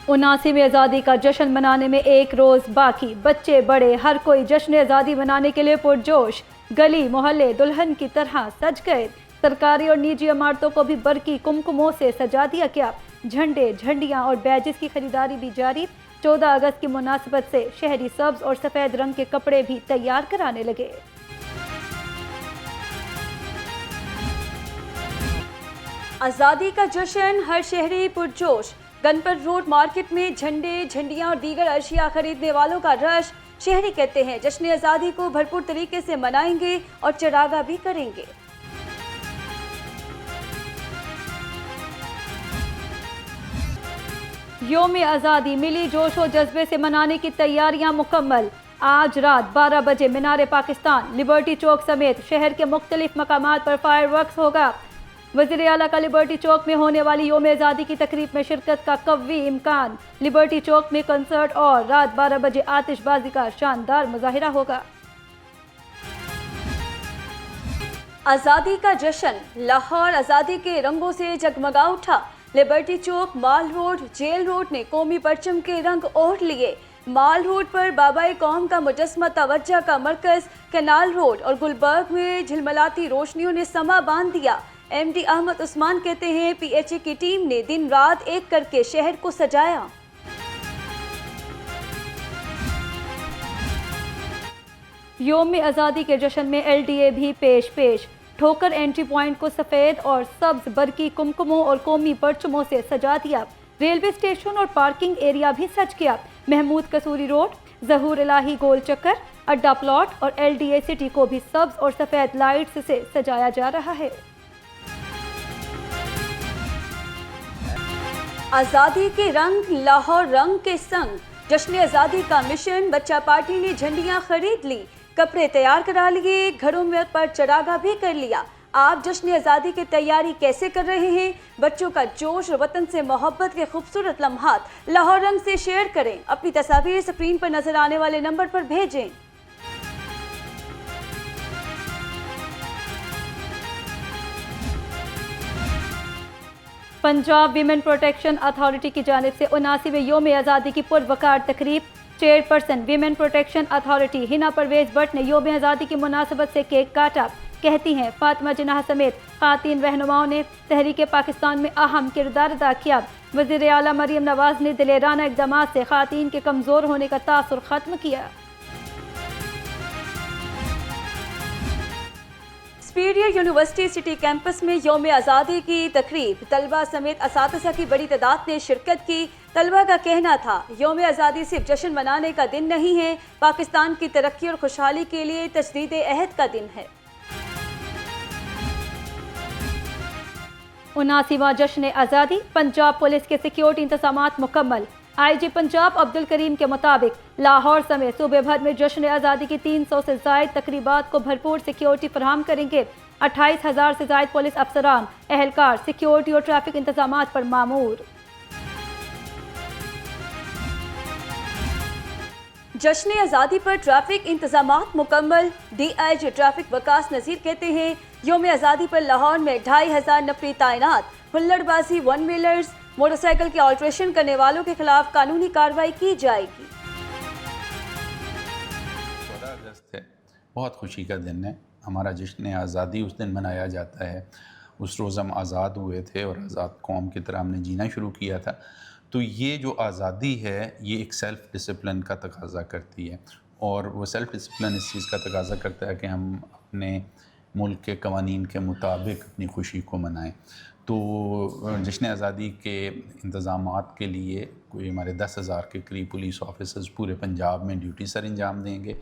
79वीं आज़ादी का जश्न मनाने में एक रोज़ बाकी, बच्चे बड़े हर कोई जश्न आज़ादी मनाने के लिए पुरजोश। गली मोहल्ले दुल्हन की तरह सज गए। सरकारी और निजी इमारतों को भी बरकी कुमकुमों से सजा दिया गया। झंडे, झंडियां और बैजेस की खरीदारी भी जारी। 14 अगस्त की मुनासिबत से शहरी सब्ज और सफ़ेद रंग के कपड़े भी तैयार कराने लगे। आज़ादी का जश्न, हर शहरी पुरजोश। गनपत रोड मार्केट में झंडे, झंडियां और दीगर अशिया खरीदने वालों का रश। शहरी कहते हैं जश्न आज़ादी को भरपूर तरीके से मनाएंगे और चरागा भी करेंगे। योम आज़ादी मिली जोश और जज्बे से मनाने की तैयारियां मुकम्मल। आज रात 12 बजे मीनार पाकिस्तान, लिबर्टी चौक समेत शहर के मुख्तलिफ मकामात पर फायरवर्क्स होगा। वज़ीर आला का लिबर्टी चौक में होने वाली योम आज़ादी की तकरीब में शिरकत का कवी इम्कान। लिबर्टी चौक में कंसर्ट और रात 12 बजे आतिशबाजी का शानदार मुजाहिरा होगा। आज़ादी का जश्न, लाहौर आज़ादी के रंगों से जगमगा उठा। लिबर्टी चौक, माल रोड, जेल रोड ने कौमी परचम के रंग ओढ़ लिए। माल रोड पर बाबाए कौम का मुजस्मा तवज्जो का मरकज, कैनाल रोड और गुलबर्ग में झिलमिलाती रोशनियों ने समा बांध दिया। एमडी अहमद उस्मान कहते हैं पीएचए की टीम ने दिन रात एक करके शहर को सजाया। योम आज़ादी के जश्न में एलडीए भी पेश। ठोकर एंट्री पॉइंट को सफ़ेद और सब्ज बरकी कुमकुमों और कौमी परचमों से सजा दिया। रेलवे स्टेशन और पार्किंग एरिया भी सज गया। महमूद कसूरी रोड, जहूर इलाही गोल चक्कर, अड्डा प्लॉट और एलडीए सिटी को भी सब्ज और सफ़ेद लाइट्स से सजाया जा रहा है। आज़ादी के रंग, लाहौर रंग के संग। जश्न आज़ादी का मिशन, बच्चा पार्टी ने झंडियां खरीद ली, कपड़े तैयार करा लिए, घरों में पर चरागा भी कर लिया। आप जश्न आज़ादी की तैयारी कैसे कर रहे हैं? बच्चों का जोश और वतन से मोहब्बत के खूबसूरत लम्हात लाहौर रंग से शेयर करें। अपनी तस्वीर स्क्रीन पर नजर आने वाले नंबर पर भेजें। पंजाब वीमेन प्रोटेक्शन अथॉरिटी की जानिब से 79वें योम आज़ादी की पुरवकार तकरीब। Chairperson women protection authority Hina Parvez Bhatt ने योम आज़ादी की मुनासिबत से केक काटा। कहती हैं फातिमा जिन्नाह समेत खातीन रहनुमाओं ने तहरीक पाकिस्तान में अहम किरदार अदा किया। वज़ीर आला मरीम नवाज ने दिलेराना इक़दाम से खातीन के कमज़ोर होने का तासुर ख़त्म किया। सुपीरियर यूनिवर्सिटी सिटी कैंपस में योम आज़ादी की तकरीब, तलबा समेत असातिज़ा की बड़ी तादाद ने शिरकत की। तलबा का कहना था योम आज़ादी सिर्फ जश्न मनाने का दिन नहीं है, पाकिस्तान की तरक्की और खुशहाली के लिए तजदीद अहद का दिन है। 79वां जश्न आज़ादी, पंजाब पुलिस के सिक्योरिटी इंतजामात मुकम्मल। आईजी पंजाब अब्दुल करीम के मुताबिक लाहौर समेत सूबे भर में जश्न आज़ादी की 300 से ज़ायद तकरीबात को भरपूर सिक्योरिटी फराहम करेंगे। 28,000 से ज़ायद पुलिस अफसरान, एहलकार सिक्योरिटी और ट्रैफिक इंतजामात पर मामूर। जश्न आज़ादी पर ट्रैफिक इंतजामात मुकम्मल। डीआईजी ट्रैफिक वकास नज़ीर कहते हैं योम आज़ादी पर लाहौर में 2500 नफरी तैनात। हुल्लड़बाजी, वन व्हीलर्स, मोटरसाइकिल के ऑल्ट्रेशन करने वालों के खिलाफ कानूनी कार्रवाई की जाएगी। 14 अगस्त है, बहुत खुशी का दिन है। हमारा जश्न आज़ादी उस दिन मनाया जाता है। उस रोज़ हम आज़ाद हुए थे और आज़ाद कौम की तरह हमने जीना शुरू किया था। तो ये जो आज़ादी है ये एक सेल्फ़ डिसिप्लिन का तकाज़ा करती है, और वो सेल्फ़ डिसिप्लिन इस चीज़ का तकाज़ा करता है कि हम अपने मुल्क के कवानीन के मुताबिक अपनी खुशी को मनाएं। तो जश्न आज़ादी के इंतज़ामात के लिए कोई हमारे 10,000 के करीब पुलिस ऑफिसर्स पूरे पंजाब में ड्यूटी सर अंजाम देंगे।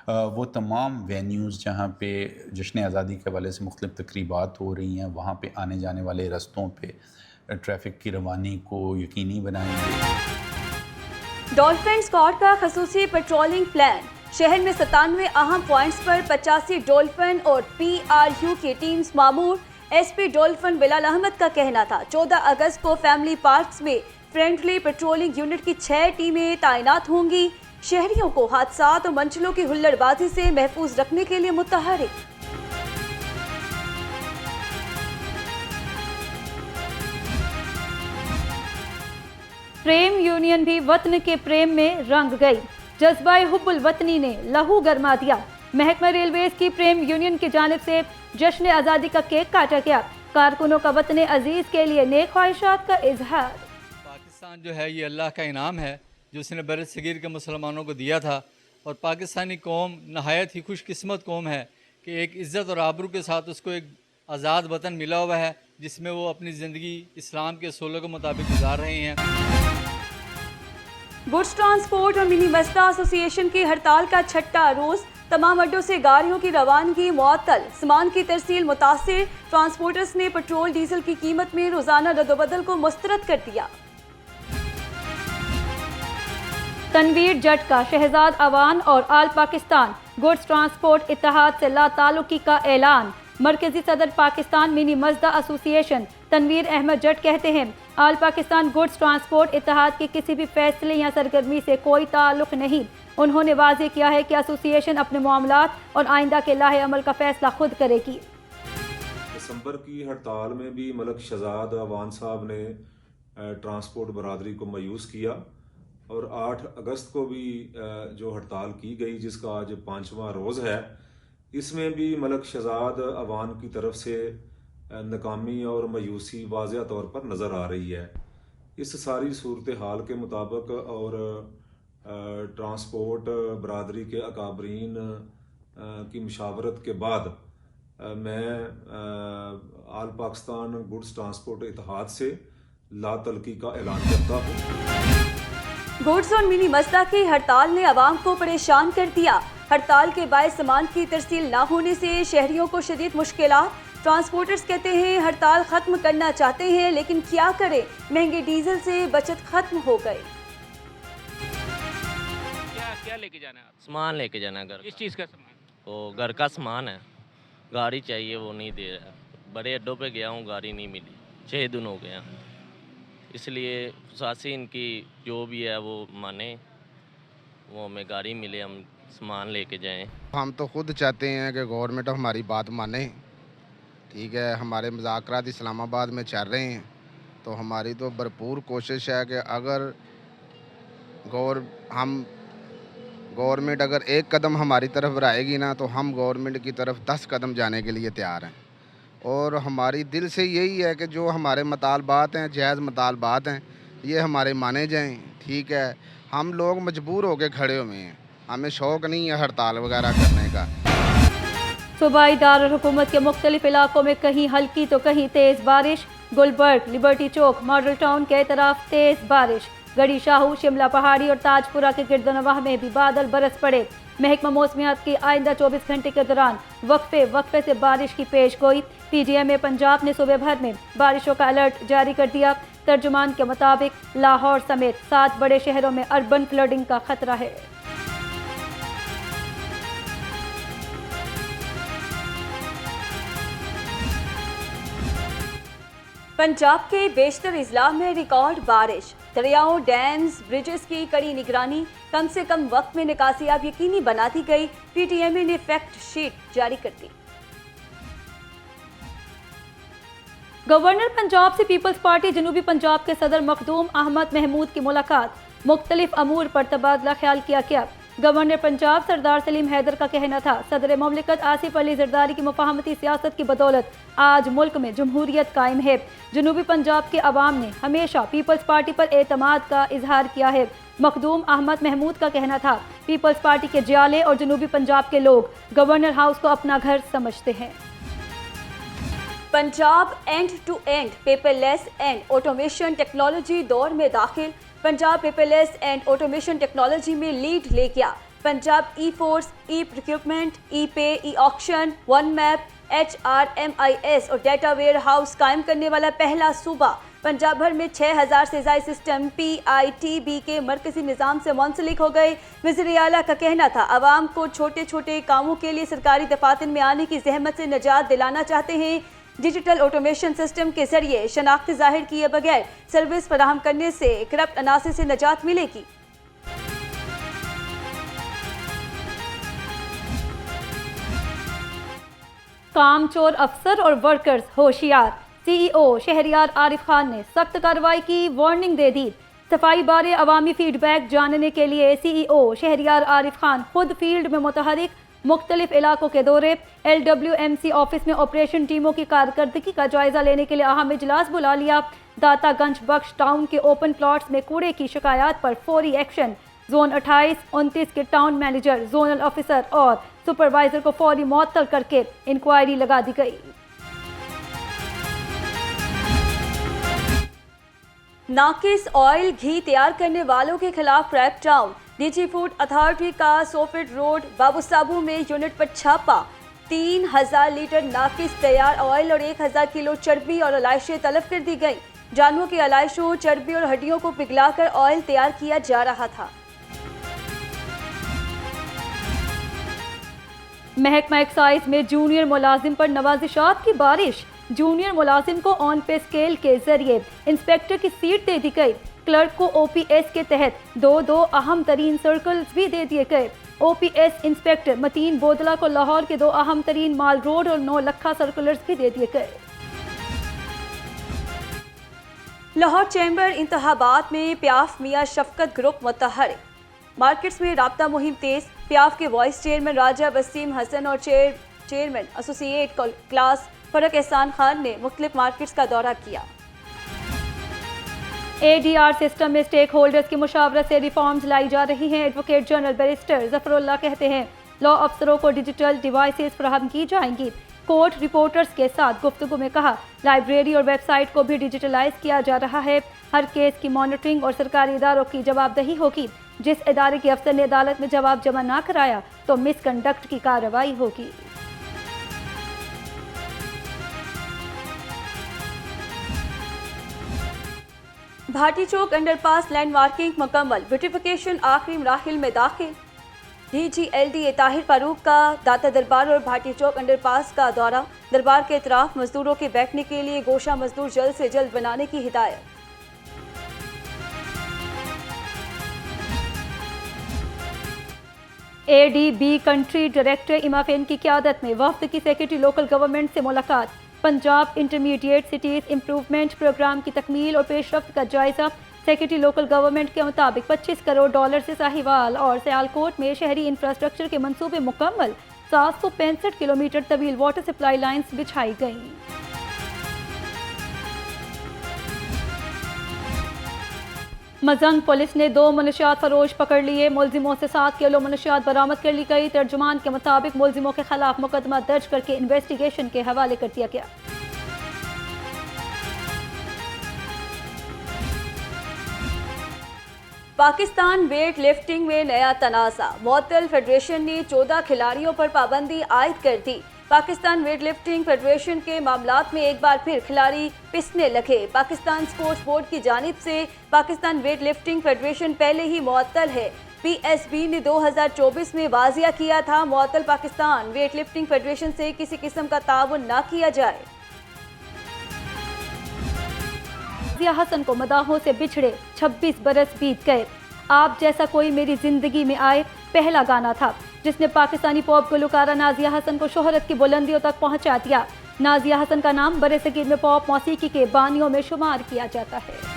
वो तमाम वेन्यूज़ जहाँ पे जश्न आज़ादी के हवाले से मुख्तलिफ़ तकरीबात हो रही हैं, वहाँ पे आने जाने वाले रस्तों पे ट्रैफिक की रवानी को यकीनी बनाएंगे। डॉल्फिन स्क्वाड का खसूसी पेट्रोलिंग प्लान। शहर में 97 अहम पॉइंट्स पर 85 डॉल्फिन और PRU की टीम्स मामूर। SP डॉल्फिन बिलाल अहमद का कहना था 14 अगस्त को फैमिली पार्क्स में फ्रेंडली पेट्रोलिंग यूनिट की 6 टीमें तैनात होंगी। शहरियों को हादसात और मंजिलों की हुल्लड़बाजी से महफूज रखने के लिए मुतहरिक। प्रेम यूनियन भी वतन के प्रेम में रंग गई। जज्बा हुब्बुल वतनी ने लहू गरमा दिया। महकमा रेलवेज की प्रेम यूनियन की जानिब से जश्न आज़ादी का केक काटा गया। कारकुनों का वतन अजीज के लिए नेक ख्वाहिशात का इजहार। पाकिस्तान जो है ये अल्लाह का इनाम है जो उसने बर सगीर के मुसलमानों को दिया था, और पाकिस्तानी कौम नहायत ही खुशकिस्मत कौम है कि एक इज़्ज़त और आबरू के साथ उसको एक आज़ाद वतन मिला हुआ है जिसमें वो अपनी ज़िंदगी इस्लाम के असूलों के मुताबिक गुजार रहे हैं। गुड्स ट्रांसपोर्ट और मिनी मस्दा एसोसिएशन की हड़ताल का छठा रोज। तमाम अड्डों से गाड़ियों की रवानगी मुअत्तल। सामान की तरसील मुतासिर। ट्रांसपोर्टर्स ने पेट्रोल डीजल की कीमत में रोजाना रद्दोबदल को मुस्तरद कर दिया। तनवीर जट का शहजाद अवान और आल पाकिस्तान गुड्स ट्रांसपोर्ट इत्तेहाद से ला ताल्लुकी का ऐलान। मरकजी सदर पाकिस्तान मिनी मस्दा एसोसिएशन तनवीर अहमद जट कहते हैं, आल पाकिस्तान गुड्स ट्रांसपोर्ट इत्तेहाद के किसी भी फैसले या सरगर्मी से कोई ताल्लुक नहीं। उन्होंने वाज़ेह किया है कि एसोसिएशन अपने मामलात और आइंदा के लाहे अमल का फैसला खुद करेगी। दिसंबर की हड़ताल में भी मलक शहजाद अवान साहब ने ट्रांसपोर्ट बरादरी को मायूस किया, और 8 अगस्त को भी जो हड़ताल की गई जिसका आज 5वां रोज़ है, इसमें भी मलक शहजाद अवान की तरफ से नाकामी और मायूसी वाज़ेह तौर पर नज़र आ रही है। इस सारी सूरत हाल के मुताबिक और ट्रांसपोर्ट बरादरी के अकाबरीन की मुशावरत के बाद मैं आल पाकिस्तान गुड्स ट्रांसपोर्ट इत्तेहाद से ला तलकी का ऐलान करता हूँ। गुड्स और मिनी मस्दा की हड़ताल ने अवाम को परेशान कर दिया। हड़ताल के बायस सामान की तरसील न होने से शहरियों को शदीद मुश्किलात। ट्रांसपोर्टर्स कहते हैं हड़ताल खत्म करना चाहते हैं, लेकिन क्या करें, महंगे डीजल से बचत खत्म हो गई। क्या लेके जाना है आप? सामान लेके जाना है घर किस चीज़ का सामान? वो घर का सामान है, गाड़ी चाहिए वो नहीं दे रहा। बड़े अड्डों पे गया हूँ, गाड़ी नहीं मिली, 6 दिन हो गया। इसलिए प्रशासन इनकी जो भी है वो माने, वो हमें गाड़ी मिले, हम सामान लेके जाएं। हम तो खुद चाहते हैं कि गवर्नमेंट हमारी बात माने, ठीक है। हमारे मुज़ाकरात इस्लामाबाद में चल रहे हैं, तो हमारी तो भरपूर कोशिश है कि अगर गवर्नमेंट अगर एक कदम हमारी तरफ बढ़ाएगी ना, तो हम गवर्नमेंट की तरफ 10 कदम जाने के लिए तैयार हैं। और हमारी दिल से यही है कि जो हमारे मतालबात हैं, जायज़ मतालबात हैं, ये हमारे माने जाएं, ठीक है। हम लोग मजबूर होकर खड़े हुए हैं, हमें शौक़ नहीं है हड़ताल वगैरह करने का। सूबाई दारुल हुकूमत के मुख्तलिफ इलाकों में कहीं हल्की तो कहीं तेज़ बारिश। गुलबर्ग, लिबर्टी चौक, मॉडल टाउन के तरफ तेज़ बारिश। गढ़ी शाहू, शिमला पहाड़ी और ताजपुरा के गिरदनवाह में भी बादल बरस पड़े। महकमा मौसमियात की आइंदा 24 घंटे के दौरान वक्फे से बारिश की पेशगोई। PGMA पंजाब ने सूबे भर में बारिशों का अलर्ट जारी कर दिया। तर्जुमान के मुताबिक लाहौर समेत 7 बड़े शहरों में अर्बन फ्लडिंग का खतरा है। पंजाब के बेशतर अजला में रिकॉर्ड बारिश। दरियाओं, डैम्स, ब्रिजेस की कड़ी निगरानी, कम से कम वक्त में निकासियाब यकीनी बना दी गई। PTMA ने फैक्ट शीट जारी कर दी। गवर्नर पंजाब से पीपल्स पार्टी जनूबी पंजाब के सदर मखदूम अहमद महमूद की मुलाकात। मुख्तलिफ अमूर पर तबादला ख्याल किया गया। गवर्नर पंजाब सरदार सलीम हैदर का कहना था, सदर मुमलिकत आसिफ अली जरदारी की मुफाहमती सियासत की बदौलत आज मुल्क में जमहूरियत कायम है। जनूबी पंजाब के अवाम ने हमेशा पीपल्स पार्टी पर एतमाद का इजहार किया है। मखदूम अहमद महमूद का कहना था, पीपल्स पार्टी के जियाले और जनूबी पंजाब के लोग गवर्नर हाउस को अपना घर समझते हैं। Punjab end to end paperless and automation technology दौर में दाखिल। Punjab paperless and automation technology में लीड ले गया। Punjab e force, e procurement, e pay, e auction, one map, HRMIS और डेटा वेयर हाउस कायम करने वाला पहला सूबा। पंजाब भर में 6000 से ज़ायद सिस्टम PITB के मरकजी निज़ाम से मुंसलिक हो गए। वज़ीर आला का कहना था, आवाम को छोटे छोटे कामों के लिए सरकारी दफातर में आने की जहमत से निजात दिलाना चाहते हैं। डिजिटल ऑटोमेशन सिस्टम के जरिए शनाख्त ज़ाहिर किए बगैर सर्विस फराहम करने से करप्ट अनासिर से निजात मिलेगी। कामचोर अफसर और वर्कर्स होशियार। CEO शहरियार आरिफ खान ने सख्त कार्रवाई की वार्निंग दे दी। सफाई बारे अवामी फीडबैक जानने के लिए CEO शहरियार आरिफ खान खुद फील्ड में मुतहरिक, मुख्तलिफ इलाकों के दौरे। LWMC ऑफिस में ऑपरेशन टीमों की कारकर्दगी का जायजा लेने के लिए अहम इजलास बुला लिया। दातागंज बख्श टाउन के ओपन प्लॉट्स में कूड़े की शिकायत पर फौरी एक्शन। जोन 28-29 के टाउन मैनेजर, जोनल ऑफिसर और सुपरवाइजर को फौरी मुअत्तल करके इंक्वायरी लगा दी गई। नाकिस ऑयल घी तैयार करने वालों के खिलाफ क्रैकडाउन। DG फूड अथॉरिटी का सोफिट रोड बाबू साबू में यूनिट पर छापा। 3000 लीटर नाकिस तैयार ऑयल और 1000 किलो चर्बी और अलाइशें तलब कर दी गई। जानवरों की अलाइशों, चर्बी और हड्डियों को पिघलाकर ऑयल तैयार किया जा रहा था। महकमा एक्साइज में जूनियर मुलाजिम पर नवाजिशात की बारिश। जूनियर मुलाजिम को ऑन पे स्केल के जरिए इंस्पेक्टर की सीट दे दी गई। क्लर्क को OPS के तहत दो अहम तरीन सर्कल्स भी दे दिए गए। OPS इंस्पेक्टर मतीन बोदला को लाहौर के 2 अहम तरीन माल रोड और 9 लखा सर्कुलर्स भी दे दिए गए। लाहौर चैम्बर इंतखाबात में प्याफ मियां शफकत ग्रुप मुतहरिक। मार्केट्स में राब्ता मुहिम तेज। प्याफ के वाइस चेयरमैन राजा वसीम हसन और चेयरमैन एसोसिएट क्लास फरक एहसान खान ने मुख्तलिफ मार्केट्स का दौरा किया। ADR सिस्टम में स्टेक होल्डर्स की मुशावरत से रिफॉर्म्स लाई जा रही हैं। एडवोकेट जनरल बैरिस्टर जफरुल्लाह कहते हैं लॉ अफसरों को डिजिटल डिवाइसेस फराहम की जाएंगी। कोर्ट रिपोर्टर्स के साथ गुफ्तगू में कहा लाइब्रेरी और वेबसाइट को भी डिजिटलाइज किया जा रहा है। हर केस की मॉनिटरिंग और सरकारी इदारों की जवाबदेही होगी। जिस इदारे के अफसर ने अदालत में जवाब जमा ना कराया तो मिसकंडक्ट की कार्रवाई होगी। भाटी चौक अंडरपास लैंड मार्किंग मुकम्मल। ब्यूटिफिकेशन आखिरी मराहिल में दाखिल। DG LDA ताहिर फारूक का दाता दरबार और भाटी चौक अंडरपास का दौरा। दरबार के इतराफ मजदूरों के बैठने के लिए गोशा मजदूर जल्द से जल्द बनाने की हिदायत। ADB कंट्री डायरेक्टर इमाफेन की क़यादत में वफ्द की सेक्रेटरी लोकल गवर्नमेंट से मुलाकात। Punjab intermediate cities improvement programme की तकमील और पेशरफ्त का जायजा। सेक्रेटरी लोकल गवर्नमेंट के मुताबिक $25 करोड़ से साहिवाल और सियालकोट में शहरी इंफ्रास्ट्रक्चर के मंसूबे मुकम्मल। 765 किलोमीटर तवील वाटर सप्लाई लाइन्स बिछाई गईं। मजंग पुलिस ने 2 मनशियात फरोश पकड़ लिए। मुलजिमों से 7 किलो मनशियात बरामद कर ली गई। तर्जुमान के मुताबिक मुलजिमों के खिलाफ मुकदमा दर्ज करके इन्वेस्टिगेशन के हवाले कर दिया गया। पाकिस्तान वेट लिफ्टिंग में नया तनाज़ा। मुअत्तल फेडरेशन ने 14 खिलाड़ियों पर पाबंदी आयद कर दी। पाकिस्तान वेट लिफ्टिंग फेडरेशन के मामलात में एक बार फिर खिलाड़ी पिसने लगे। पाकिस्तान स्पोर्ट्स बोर्ड की जानिब से पाकिस्तान वेट लिफ्टिंग फेडरेशन पहले ही मुअत्तल है। PSB ने 2024 में वाजिया किया था मुअत्तल पाकिस्तान वेट लिफ्टिंग फेडरेशन से किसी किस्म का ताउन न किया जाए। नाज़िया हसन को मदाहों से बिछड़े 26 बरस बीत गए। आप जैसा कोई मेरी जिंदगी में आए पहला गाना था जिसने पाकिस्तानी पॉप गुलकारा नाज़िया हसन को शोहरत की बुलंदियों तक पहुंचा दिया। नाज़िया हसन का नाम बरे सगीर में पॉप मौसीकी के बानियों में शुमार किया जाता है।